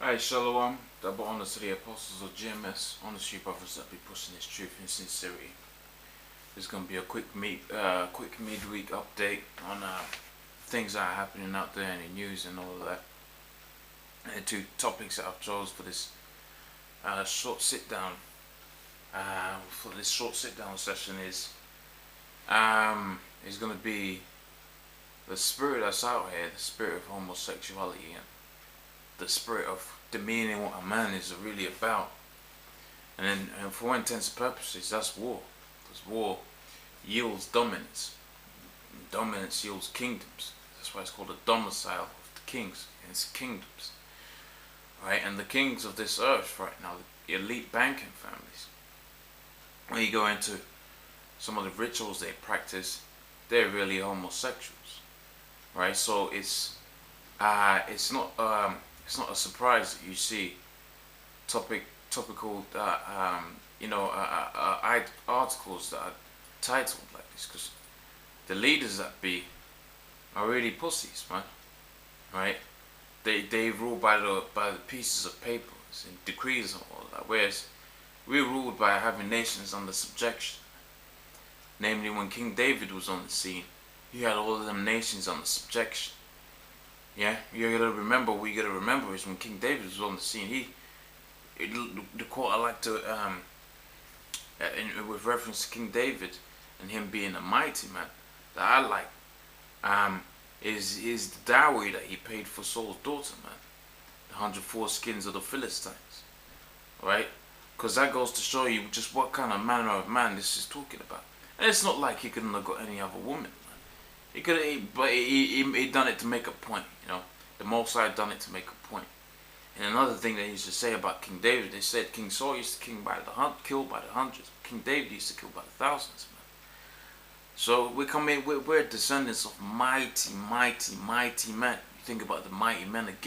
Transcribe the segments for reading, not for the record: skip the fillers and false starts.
Hey Shalom, double honors to the apostles of GMS, honors to you brothers that be pushing this truth in sincerity. There's gonna be a quick midweek update on things that are happening out there in the news and all of that. And two topics that I've chose for this short sit down. For this short sit down session is gonna be the spirit that's out here, the spirit of homosexuality and the spirit of demeaning what a man is really about. And for all intents and purposes, that's war. Because war yields dominance. Dominance yields kingdoms. That's why it's called a domicile of the kings. It's kingdoms. Right? And the kings of this earth right now, the elite banking families, when you go into some of the rituals they practice, they're really homosexuals. Right? So it's not a surprise that you see topical articles that are titled like this, because the leaders that be are really pussies, man. Right? They rule by the pieces of paper and decrees and all that, whereas we're ruled by having nations under subjection. Namely, when King David was on the scene, he had all of them nations under subjection. Yeah, you gotta remember. What you gotta remember is when King David was on the scene, the quote I like to with reference to King David and him being a mighty man that I like, is the dowry that he paid for Saul's daughter, man, the 104 skins of the Philistines, right? Because that goes to show you just what kind of manner of man this is talking about. And it's not like he couldn't have got any other woman. He could have, but he done it to make a point, you know. The Most High done it to make a point. And another thing they used to say about King David, they said King Saul used to kill by the hundreds. King David used to kill by the thousands, man. So we're descendants of mighty men. You think about the mighty men of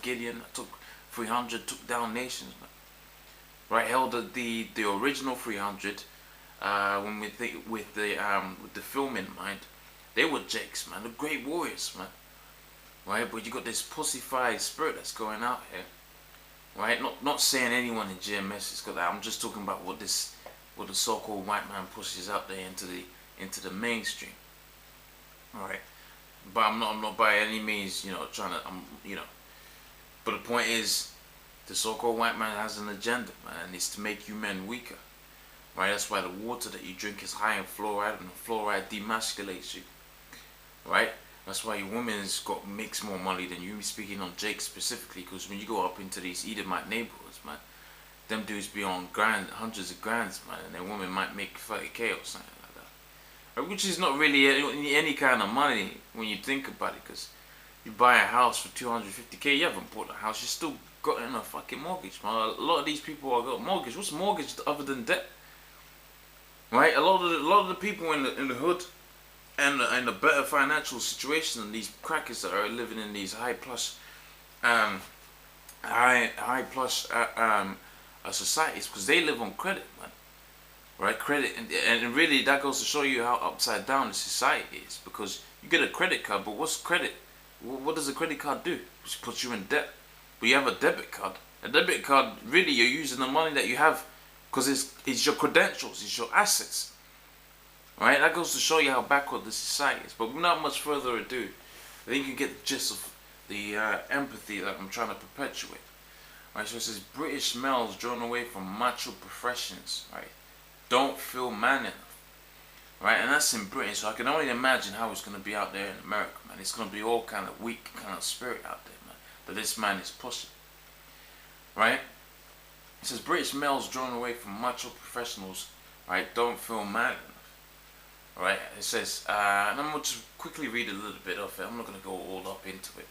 Gideon that took 300, took down nations, man. Right, held the original 300. When we think with the film in mind. They were jakes, man. They're great warriors, man. Right? But you got this pussified spirit that's going out here. Right? Not saying anyone in GMS has got that. I'm just talking about what the so-called white man pushes out there into the mainstream. Alright? But I'm not by any means, trying to but the point is, the so-called white man has an agenda, man, and it's to make you men weaker. Right? That's why the water that you drink is high in fluoride, and the fluoride demasculates you. Right? That's why your woman's makes more money than you. Speaking on Jake specifically, because when you go up into these Edomite neighborhoods, man, them dudes be on hundreds of grands, man, and their woman might make 30K or something like that. Right? Which is not really any kind of money when you think about it, because you buy a house for 250K, you haven't bought a house, you still got in a fucking mortgage, man. A lot of these people are got a mortgage. What's a mortgage other than debt? Right? A lot of the people in the hood and a better financial situation than these crackers that are living in these high plus societies, because they live on credit, man. Right? Credit, and really that goes to show you how upside down the society is, because you get a credit card, but what's credit? What does a credit card do? It puts you in debt. But you have a debit card. A debit card, really, you're using the money that you have, because it's your credentials, it's your assets. Right? That goes to show you how backward the society is. But without much further ado, I think you get the gist of the empathy that I'm trying to perpetuate. Right? So it says, British males drawn away from macho professions, right, don't feel man enough. Right? And that's in Britain, so I can only imagine how it's going to be out there in America, man. It's going to be all kind of weak kind of spirit out there, man, that this man is pushing. Right? It says, British males drawn away from macho professionals, right, don't feel man enough. Right? It says, and I'm going to just quickly read a little bit of it. I'm not going to go all up into it.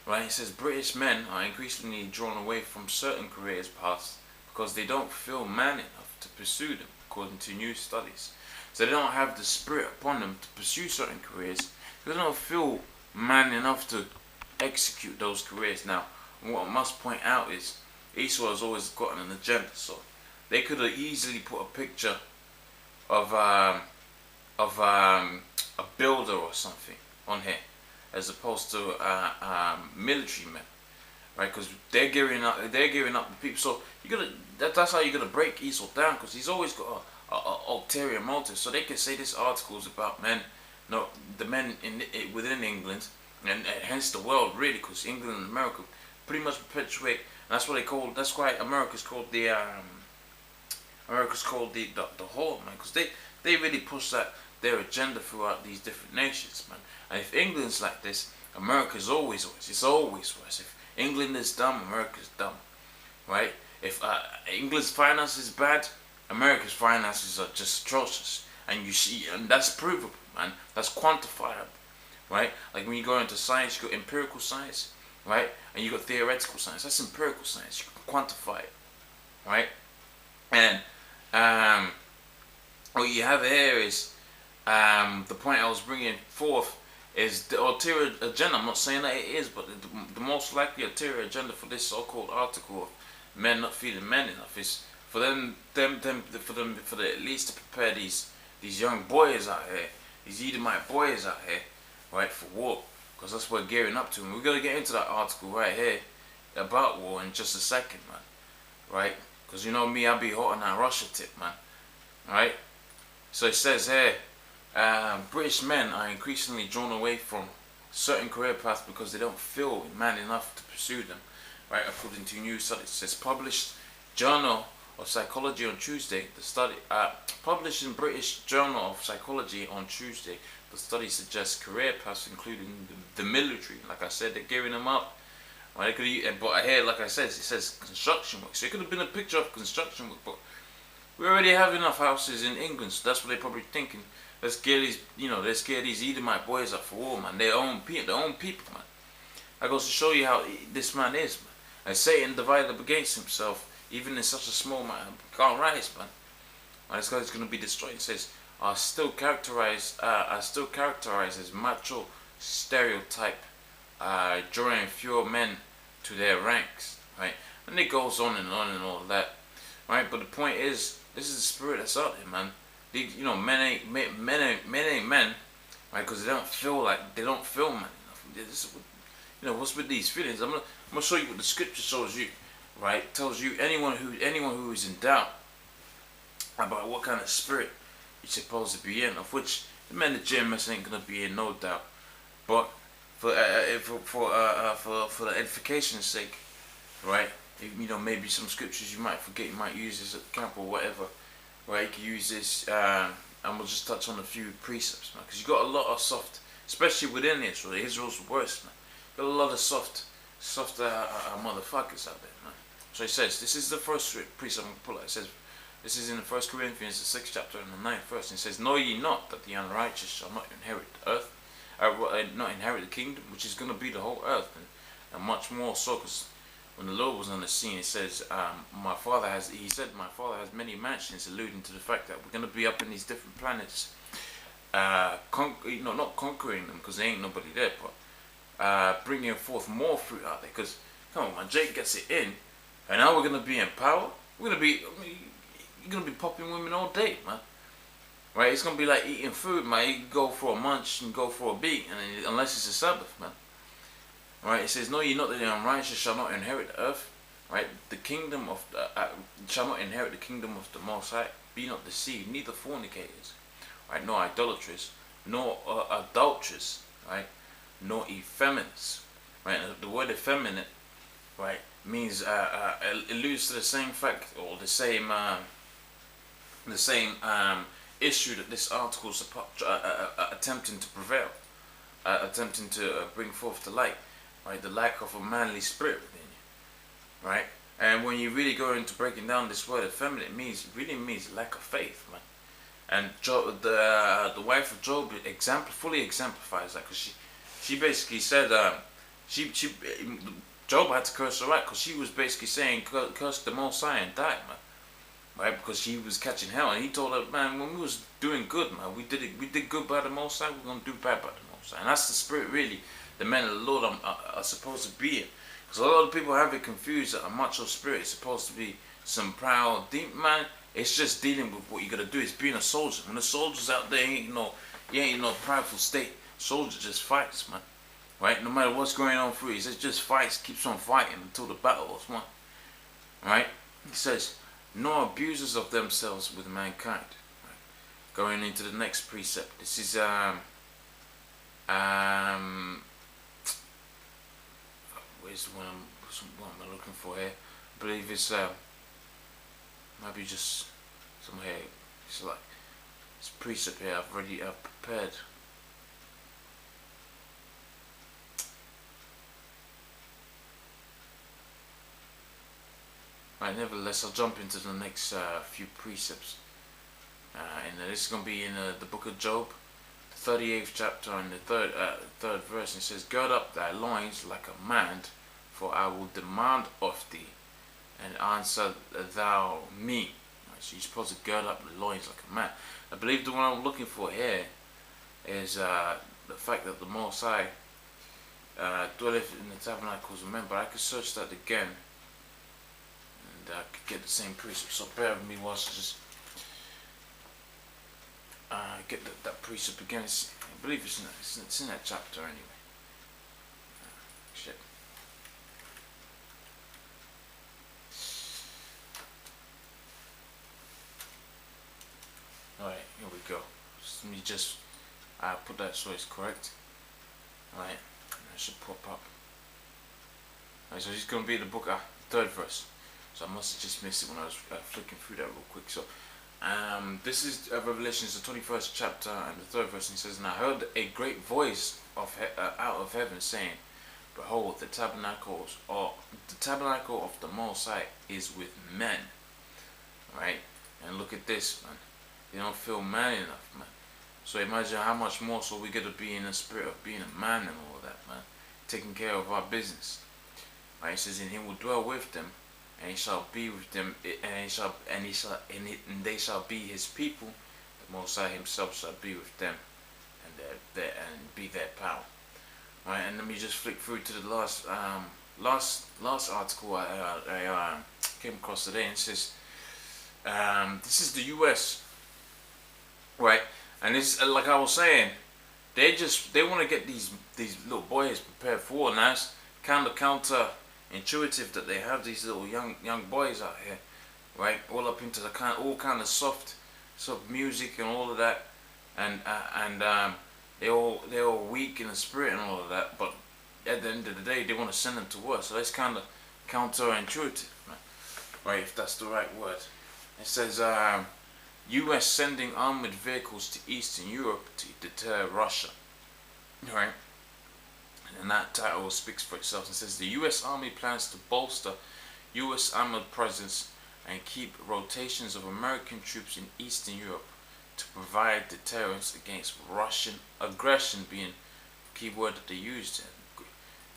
Right? It says, British men are increasingly drawn away from certain careers paths because they don't feel man enough to pursue them, according to new studies. So they don't have the spirit upon them to pursue certain careers. They don't feel man enough to execute those careers. Now, what I must point out is, Esau has always gotten an agenda, so they could have easily put a picture of a builder or something on here, as opposed to military men, right? Because they're giving up the people. So you gotta that's how you're gonna break Esau down, because he's always got a ulterior motive. So they can say this article is about men, no, the men within England, and hence the world really, because England and America pretty much perpetuate. And that's what they call. That's why America's called the the whole, man, because they really push their agenda throughout these different nations, man. And if England's like this, America's always it's always worse. If England is dumb, America's dumb, right? If England's finances bad, America's finances are just atrocious, and you see, and that's provable, man. That's quantifiable, right? Like when you go into science, you got empirical science, right? And you got theoretical science. That's empirical science. You can quantify it, right? And what you have here is the point I was bringing forth is the ulterior agenda. I'm not saying that it is, but the most likely ulterior agenda for this so-called article of men not feeling men enough is for them at least to prepare these young boys out here, these Edomite boys out here, right, for war, because that's what we're gearing up to. And we're gonna get into that article right here about war in just a second, man, right? Because you know me, I be hot on that Russia tip, man, right? So it says here, British men are increasingly drawn away from certain career paths because they don't feel man enough to pursue them, right? According to new studies, it says published Journal of Psychology on Tuesday. The study published in British Journal of Psychology on Tuesday. The study suggests career paths including the military. Like I said, they're gearing them up. Right? But here, like I said, it says construction work. So it could have been a picture of construction work, but we already have enough houses in England, so that's what they're probably thinking. Let's get these, let's get these Edomite boys up for war, man. Their own people, man. That goes to show you how this man is, man. And Satan divided up against himself, even in such a small man, can't rise, man. And this guy's gonna be destroyed. It says, are still characterized as macho stereotype, drawing fewer men to their ranks, right? And it goes on and all that, right? But the point is, this is the spirit that's out there, man. Men ain't men, right? Because they don't feel man enough. This is what's with these feelings. I'm gonna show you what the scripture shows you, right? It tells you anyone who is in doubt about what kind of spirit you're supposed to be in, of which the men of GMS ain't gonna be in, no doubt. But for the edification's sake, right? Maybe some scriptures you might forget, you might use this at camp or whatever, right? You can use this, and we'll just touch on a few precepts, man, because you got a lot of soft, especially within Israel. Israel's worse, man. You got a lot of soft motherfuckers out there, man. So he says, this is the first precept I'm gonna pull out. It says, this is in the 1 Corinthians, the 6th chapter, and the 9th verse. And it says, know ye not that the unrighteous shall not inherit the earth, not inherit the kingdom, which is going to be the whole earth, and much more so, because when the Lord was on the scene, it says, my father has many mansions, alluding to the fact that we're going to be up in these different planets, not conquering them, because there ain't nobody there, but bringing forth more fruit out there. Because come on, man, Jake gets it in, and now we're going to be in power. You're going to be popping women all day, man. Right? It's going to be like eating food, man. You can go for a munch and go for a beat, and unless it's a Sabbath, man. Right? It says, know ye not that the unrighteous shall not inherit the earth. Right? The kingdom of shall not inherit the kingdom of the Most High. Be not deceived, neither fornicators, right? Nor idolaters, nor adulterers, right? Nor effeminates, right? And the word effeminate, right, means alludes to the same fact, or the same issue that this article is attempting to prevail, attempting to bring forth to light, right? The lack of a manly spirit within you, right? And when you really go into breaking down this word effeminate, really means lack of faith, man. And Job, the wife of Job fully exemplifies that, because she basically said Job had to curse her out, because she was basically saying curse the Most High and die, man. Right, because she was catching hell, and he told her, man, when we was doing good, man, we did good by the Most High, we're gonna do bad by the Most High. And that's the spirit, really, the men of the Lord are supposed to be in. Because a lot of people have it confused that a macho spirit is supposed to be some proud, deep man. It's just dealing with what you gotta do. It's being a soldier. When the soldier's out there, he ain't no prideful state. Soldier just fights, man. right? No matter what's going on through, he says just fights, keeps on fighting until the battle is won, right? He says, nor abusers of themselves with mankind. Right? Going into the next precept. This is where's the one what am I looking for here? I believe it's maybe just somewhere. It's like this precept here. I've prepared. Right, nevertheless, I'll jump into the next few precepts. And this is going to be in the book of Job, the 38th chapter and the third verse. And it says, gird up thy loins like a man, for I will demand of thee, and answer thou me. Right, so you're supposed to gird up the loins like a man. I believe the one I'm looking for here is the fact that the Most High dwelleth in the tabernacles of men. But I could search that again, and I could get the same precept. So bear with me whilst I just get that precept again. I believe it's in that chapter anyway. Shit. Alright, here we go. Let me just put that so it's correct. Alright, that should pop up. Alright, so it's going to be the book, third verse. So I must have just missed it when I was flicking through that real quick. So this is Revelation, the 21st chapter and the third verse. And it says, and I heard a great voice out of heaven saying, behold, the tabernacle of the Most High is with men. Right? And look at this, man. They don't feel man enough, man. So imagine how much more so we get to be in the spirit of being a man and all of that, man. Taking care of our business. Right? It says, and he will dwell with them, and he shall be with them, and they shall be his people. The Most High himself shall be with them, and be their power. Right? And let me just flick through to the last article I came across today, and it says, this is the U.S. Right, and this, like I was saying, they want to get these little boys prepared for war. Now it's kind of counter-intuitive that they have these little young boys out here, right, all up into the all kind of soft music and all of that, and they're all weak in the spirit and all of that. But at the end of the day, they want to send them to war. So that's kind of counter-intuitive, right? If that's the right word. It says, U.S. sending armored vehicles to Eastern Europe to deter Russia. Right? And that title speaks for itself. It says, the U.S. Army plans to bolster U.S. armored presence and keep rotations of American troops in Eastern Europe to provide deterrence against Russian aggression, being the key word that they used.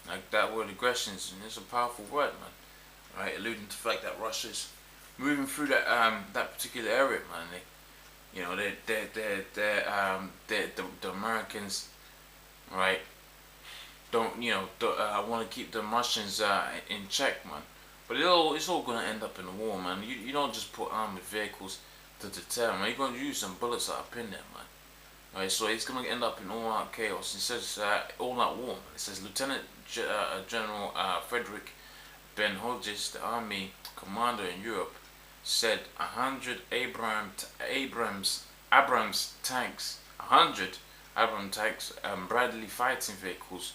Like that word aggression is a powerful word, man. Right? Alluding to the fact that Russia is moving through that particular area, man. They, you know, the Americans, right? Don't want to keep the Russians in check, man. But it's all gonna end up in a war, man. You don't just put armored vehicles to deter, man. You're gonna use some bullets that are pinned there, man. Right, so it's gonna end up in all-out chaos. It says all-out war, man. It says Lieutenant General Frederick Ben Hodges, the army commander in Europe, said 100 Abrams tanks, 100 Abrams tanks and Bradley fighting vehicles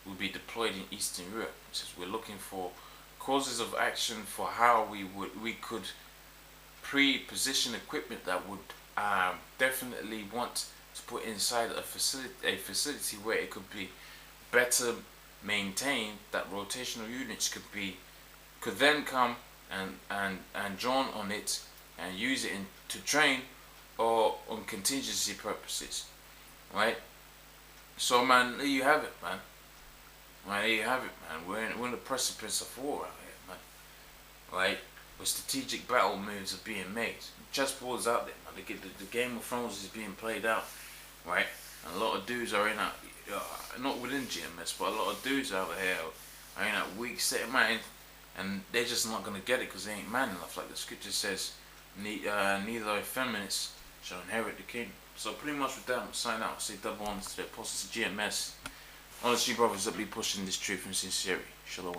will be deployed in Eastern Europe. It says we're looking for causes of action for how we could pre-position equipment that would definitely want to put inside a facility where it could be better maintained, that rotational units could then come and drawn on it and use it to train or on contingency purposes, right? So, man, there you have it, man. Right, there you have it, man. We're in the precipice of war out here, man. Right, where strategic battle moves are being made. Chessboard's out there, man. The Game of Thrones is being played out, right? And a lot of dudes are in that, not within GMS, but a lot of dudes out here are in that weak state of mind. And they're just not going to get it because they ain't man enough. Like the scripture says, neither effeminates shall inherit the kingdom. So pretty much with that, I'm signing out. Say double honors to the apostles of GMS. Honestly, brothers that be pushing this truth and sincerity. Shalom.